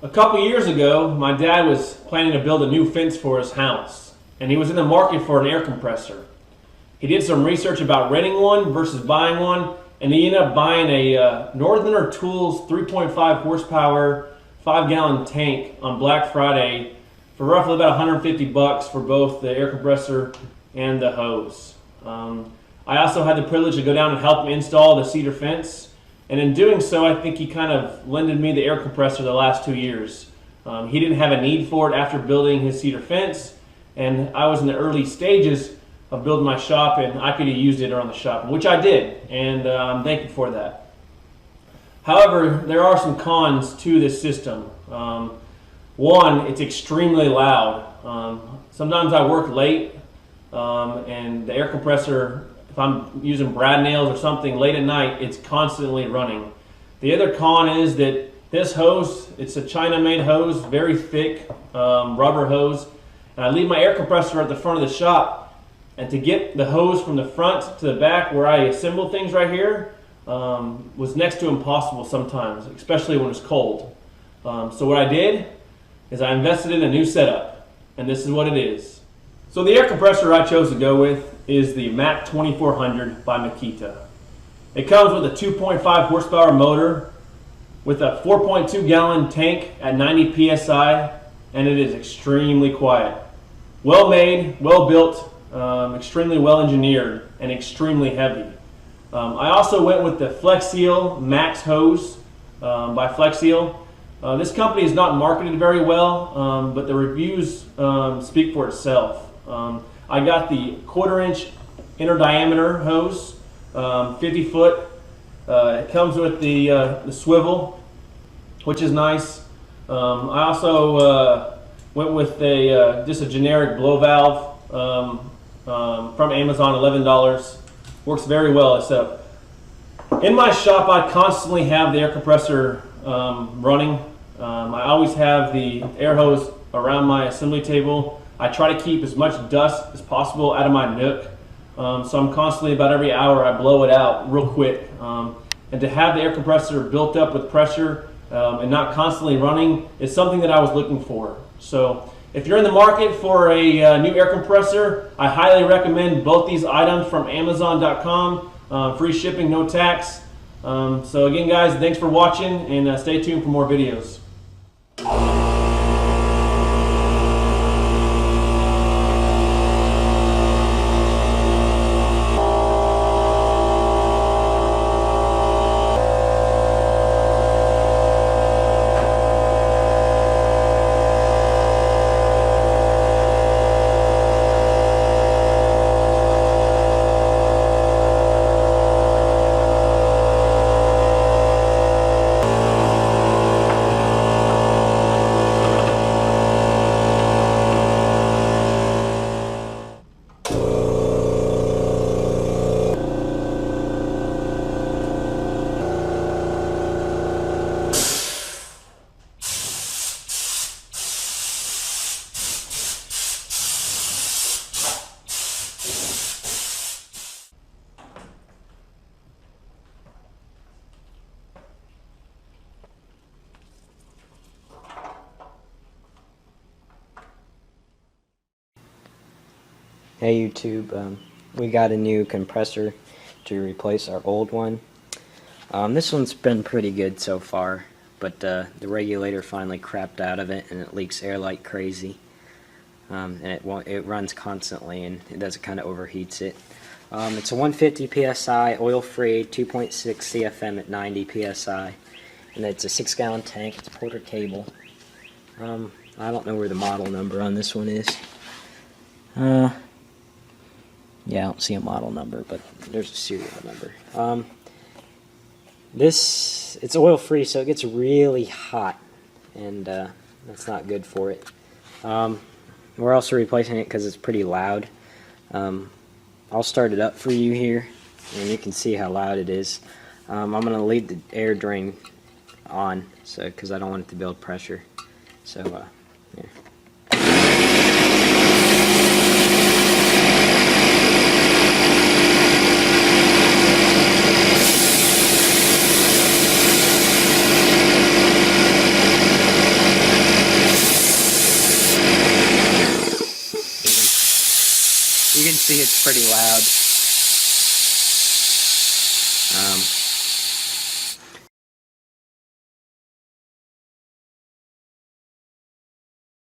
A couple years ago, my dad was planning to build a new fence for his house, and he was in the market for an air compressor. He did some research about renting one versus buying one, and he ended up buying a Northerner Tools 3.5 horsepower, 5-gallon tank on Black Friday for roughly about $150 for both the air compressor and the hose. I also had the privilege to go down and help him install the cedar fence. And in doing so, I think he kind of lended me the air compressor the last 2 years. He didn't have a need for it after building his cedar fence, and I was in the early stages of building my shop, and I could have used it around the shop, which I did, and I'm thankful for that. However, there are some cons to this system. One, it's extremely loud. Sometimes I work late, and the air compressor, if I'm using brad nails or something late at night, it's constantly running. The other con is that this hose, it's a China-made hose, very thick rubber hose, and I leave my air compressor at the front of the shop, and to get the hose from the front to the back where I assemble things right here was next to impossible sometimes, especially when it's cold. So what I did is I invested in a new setup, and this is what it is. So the air compressor I chose to go with is the MAC2400 by Makita. It comes with a 2.5 horsepower motor with a 4.2 gallon tank at 90 psi, and it is extremely quiet. Well made, well built, extremely well engineered, and extremely heavy. I also went with the Flex Seal Max hose by Flex Seal. This company is not marketed very well, but the reviews speak for itself. I got the 1/4 inch inner diameter hose, 50 foot. It comes with the swivel, which is nice. I also went with just a generic blow valve from Amazon, $11. Works very well. Except in my shop, I constantly have the air compressor running. I always have the air hose around my assembly table. I try to keep as much dust as possible out of my nook. So I'm constantly, about every hour, I blow it out real quick. And to have the air compressor built up with pressure and not constantly running is something that I was looking for. So if you're in the market for a new air compressor, I highly recommend both these items from Amazon.com. Free shipping, no tax. So again, guys, thanks for watching, and stay tuned for more videos. Hey YouTube, we got a new compressor to replace our old one. This one's been pretty good so far, but the regulator finally crapped out of it and it leaks air like crazy. And it runs constantly, and it does, it kind of overheats it. It's a 150 psi oil-free 2.6 CFM at 90 psi, and it's a 6-gallon tank. It's Porter cable. I don't know where the model number on this one is. Yeah, I don't see a model number, but there's a serial number. It's oil-free, so it gets really hot, and that's not good for it. We're also replacing it because it's pretty loud. I'll start it up for you here, and you can see how loud it is. I'm going to leave the air drain on, because I don't want it to build pressure. So, here. see it's pretty loud.